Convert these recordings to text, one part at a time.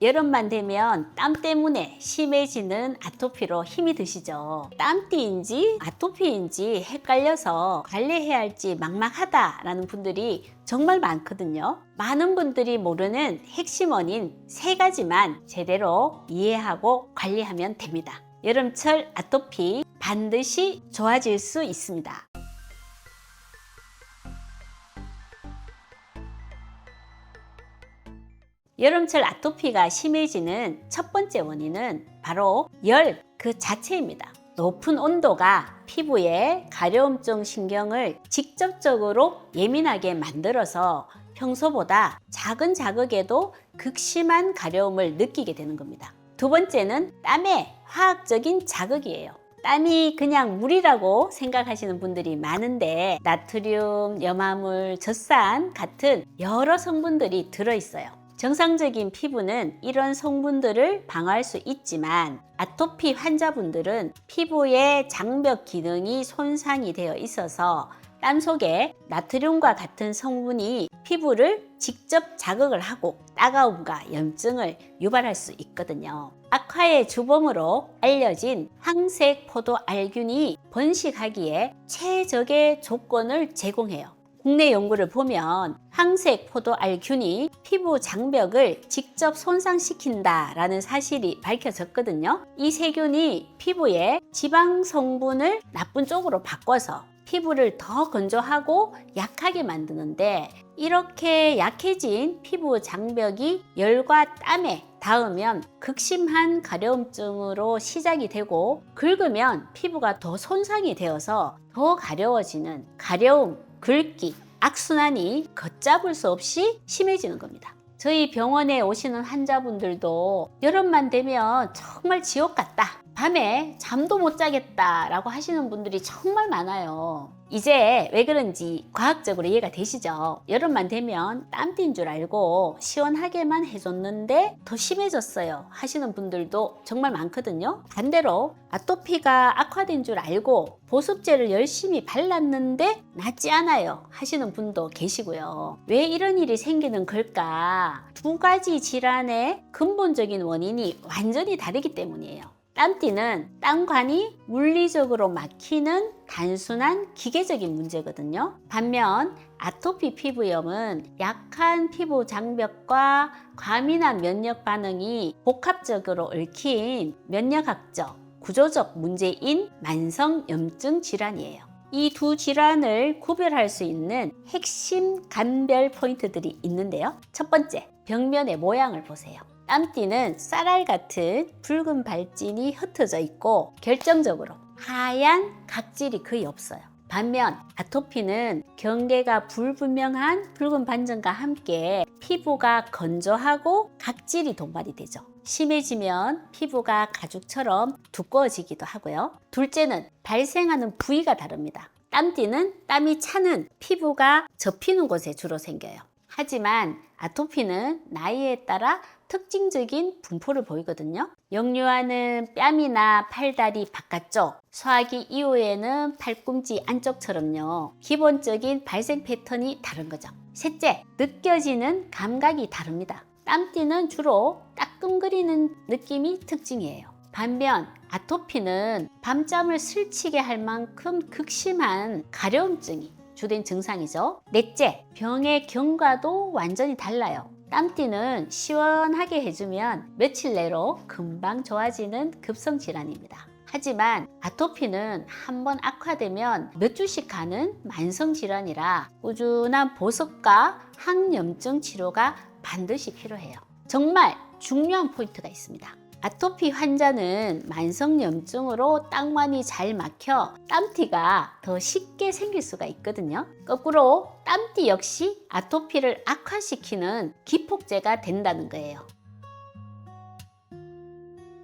여름만 되면 땀 때문에 심해지는 아토피로 힘이 드시죠. 땀띠인지 아토피인지 헷갈려서 관리해야 할지 막막하다라는 분들이 정말 많거든요. 많은 분들이 모르는 핵심 원인 3가지만 제대로 이해하고 관리하면 됩니다. 여름철 아토피 반드시 좋아질 수 있습니다. 여름철 아토피가 심해지는 첫 번째 원인은 바로 열 그 자체입니다. 높은 온도가 피부의 가려움성 신경을 직접적으로 예민하게 만들어서 평소보다 작은 자극에도 극심한 가려움을 느끼게 되는 겁니다. 두 번째는 땀의 화학적인 자극이에요. 땀이 그냥 물이라고 생각하시는 분들이 많은데 나트륨, 염화물, 젖산 같은 여러 성분들이 들어있어요. 정상적인 피부는 이런 성분들을 방어할 수 있지만 아토피 환자분들은 피부의 장벽 기능이 손상이 되어 있어서 땀 속에 나트륨과 같은 성분이 피부를 직접 자극을 하고 따가움과 염증을 유발할 수 있거든요. 악화의 주범으로 알려진 황색 포도 알균이 번식하기에 최적의 조건을 제공해요. 국내 연구를 보면 황색 포도 알균이 피부 장벽을 직접 손상시킨다라는 사실이 밝혀졌거든요. 이 세균이 피부의 지방 성분을 나쁜 쪽으로 바꿔서 피부를 더 건조하고 약하게 만드는데 이렇게 약해진 피부 장벽이 열과 땀에 닿으면 극심한 가려움증으로 시작이 되고 긁으면 피부가 더 손상이 되어서 더 가려워지는 가려움, 긁기, 악순환이 걷잡을 수 없이 심해지는 겁니다. 저희 병원에 오시는 환자분들도 여름만 되면 정말 지옥 같다, 밤에 잠도 못 자겠다 라고 하시는 분들이 정말 많아요. 이제 왜 그런지 과학적으로 이해가 되시죠? 여름만 되면 땀띠인 줄 알고 시원하게만 해줬는데 더 심해졌어요 하시는 분들도 정말 많거든요. 반대로 아토피가 악화된 줄 알고 보습제를 열심히 발랐는데 낫지 않아요 하시는 분도 계시고요. 왜 이런 일이 생기는 걸까? 2가지 질환의 근본적인 원인이 완전히 다르기 때문이에요. 땀띠는 땀관이 물리적으로 막히는 단순한 기계적인 문제거든요. 반면 아토피 피부염은 약한 피부 장벽과 과민한 면역 반응이 복합적으로 얽힌 면역학적, 구조적 문제인 만성염증 질환이에요. 이 2 질환을 구별할 수 있는 핵심 감별 포인트들이 있는데요. 첫 번째, 벽면의 모양을 보세요. 땀띠는 쌀알 같은 붉은 발진이 흩어져 있고 결정적으로 하얀 각질이 거의 없어요. 반면 아토피는 경계가 불분명한 붉은 반점과 함께 피부가 건조하고 각질이 동반이 되죠. 심해지면 피부가 가죽처럼 두꺼워지기도 하고요. 둘째는 발생하는 부위가 다릅니다. 땀띠는 땀이 차는 피부가 접히는 곳에 주로 생겨요. 하지만 아토피는 나이에 따라 특징적인 분포를 보이거든요. 역류하는 뺨이나 팔다리 바깥쪽, 소화기 이후에는 팔꿈치 안쪽처럼요. 기본적인 발생 패턴이 다른 거죠. 셋째, 느껴지는 감각이 다릅니다. 땀띠는 주로 따끔거리는 느낌이 특징이에요. 반면 아토피는 밤잠을 설치게 할 만큼 극심한 가려움증이 주된 증상이죠. 넷째, 병의 경과도 완전히 달라요. 땀띠는 시원하게 해주면 며칠 내로 금방 좋아지는 급성 질환입니다. 하지만 아토피는 한번 악화되면 몇 주씩 가는 만성 질환이라 꾸준한 보습과 항염증 치료가 반드시 필요해요. 정말 중요한 포인트가 있습니다. 아토피 환자는 만성염증으로 땀관이 잘 막혀 땀띠가 더 쉽게 생길 수가 있거든요. 거꾸로 땀띠 역시 아토피를 악화시키는 기폭제가 된다는 거예요.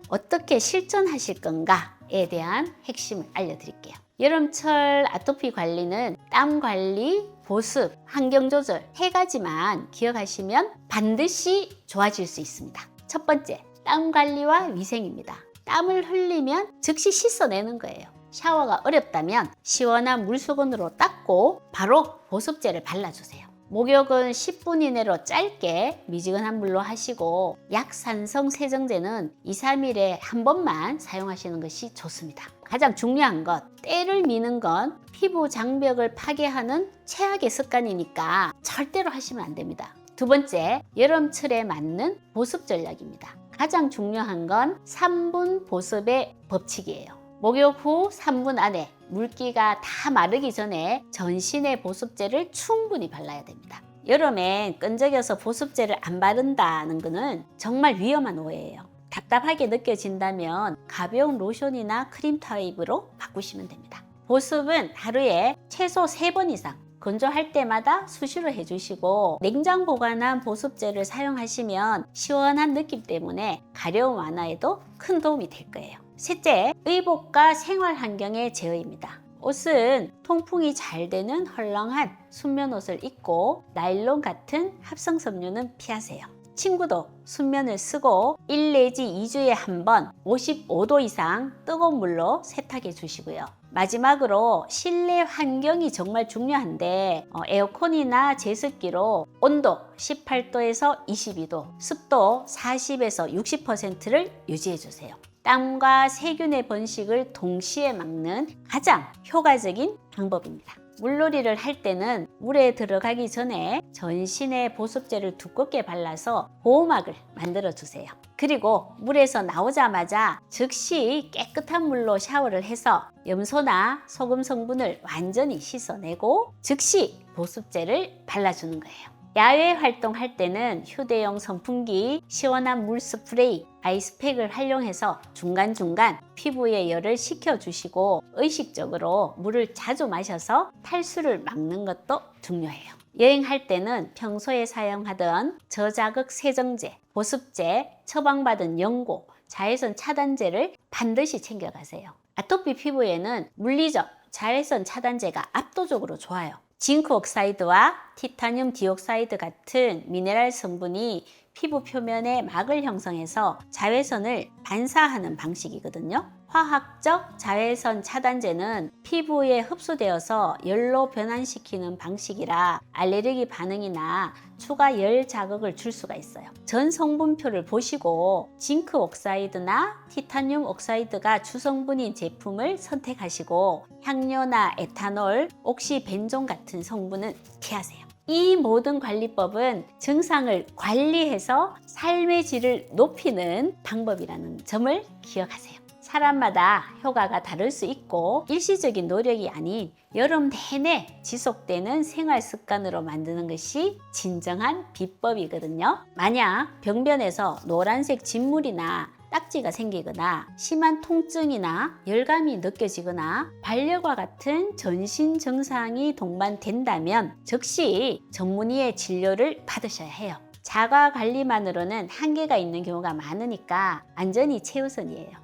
어떻게 실천하실 건가에 대한 핵심을 알려드릴게요. 여름철 아토피 관리는 땀 관리, 보습, 환경 조절 3가지만 기억하시면 반드시 좋아질 수 있습니다. 첫 번째, 땀 관리와 위생입니다. 땀을 흘리면 즉시 씻어내는 거예요. 샤워가 어렵다면 시원한 물수건으로 닦고 바로 보습제를 발라주세요. 목욕은 10분 이내로 짧게 미지근한 물로 하시고 약산성 세정제는 2, 3일에 한 번만 사용하시는 것이 좋습니다. 가장 중요한 것, 때를 미는 건 피부 장벽을 파괴하는 최악의 습관이니까 절대로 하시면 안 됩니다. 두 번째, 여름철에 맞는 보습 전략입니다. 가장 중요한 건 3분 보습의 법칙이에요. 목욕 후 3분 안에 물기가 다 마르기 전에 전신에 보습제를 충분히 발라야 됩니다. 여름엔 끈적여서 보습제를 안 바른다는 것은 정말 위험한 오해예요. 답답하게 느껴진다면 가벼운 로션이나 크림 타입으로 바꾸시면 됩니다. 보습은 하루에 최소 3번 이상 건조할 때마다 수시로 해주시고 냉장 보관한 보습제를 사용하시면 시원한 느낌 때문에 가려움 완화에도 큰 도움이 될 거예요. 셋째, 의복과 생활 환경의 제어입니다. 옷은 통풍이 잘 되는 헐렁한 순면 옷을 입고 나일론 같은 합성 섬유는 피하세요. 친구도 순면을 쓰고 1 내지 2주에 한 번 55도 이상 뜨거운 물로 세탁해 주시고요. 마지막으로 실내 환경이 정말 중요한데 에어컨이나 제습기로 온도 18도에서 22도, 습도 40에서 60%를 유지해 주세요. 땀과 세균의 번식을 동시에 막는 가장 효과적인 방법입니다. 물놀이를 할 때는 물에 들어가기 전에 전신에 보습제를 두껍게 발라서 보호막을 만들어 주세요. 그리고 물에서 나오자마자 즉시 깨끗한 물로 샤워를 해서 염소나 소금 성분을 완전히 씻어내고 즉시 보습제를 발라주는 거예요. 야외 활동할 때는 휴대용 선풍기, 시원한 물 스프레이, 아이스팩을 활용해서 중간중간 피부에 열을 식혀주시고 의식적으로 물을 자주 마셔서 탈수를 막는 것도 중요해요. 여행할 때는 평소에 사용하던 저자극 세정제, 보습제, 처방받은 연고, 자외선 차단제를 반드시 챙겨가세요. 아토피 피부에는 물리적 자외선 차단제가 압도적으로 좋아요. 징크 옥사이드와 티타늄 디옥사이드 같은 미네랄 성분이 피부 표면에 막을 형성해서 자외선을 반사하는 방식이거든요. 화학적 자외선 차단제는 피부에 흡수되어서 열로 변환시키는 방식이라 알레르기 반응이나 추가 열 자극을 줄 수가 있어요. 전 성분표를 보시고 징크 옥사이드나 티타늄 옥사이드가 주성분인 제품을 선택하시고 향료나 에탄올, 옥시벤존 같은 성분은 피하세요. 이 모든 관리법은 증상을 관리해서 삶의 질을 높이는 방법이라는 점을 기억하세요. 사람마다 효과가 다를 수 있고 일시적인 노력이 아닌 여름 내내 지속되는 생활 습관으로 만드는 것이 진정한 비법이거든요. 만약 병변에서 노란색 진물이나 딱지가 생기거나 심한 통증이나 열감이 느껴지거나 발열과 같은 전신 증상이 동반된다면 즉시 전문의의 진료를 받으셔야 해요. 자가 관리만으로는 한계가 있는 경우가 많으니까 안전이 최우선이에요.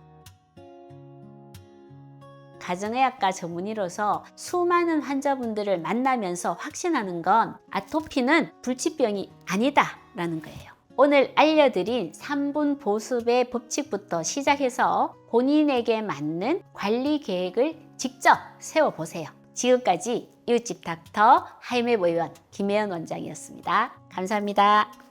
가정의학과 전문의로서 수많은 환자분들을 만나면서 확신하는 건 아토피는 불치병이 아니다라는 거예요. 오늘 알려드린 3분 보습의 법칙부터 시작해서 본인에게 맞는 관리 계획을 직접 세워보세요. 지금까지 이웃집 닥터 하이맵 의원 김혜연 원장이었습니다. 감사합니다.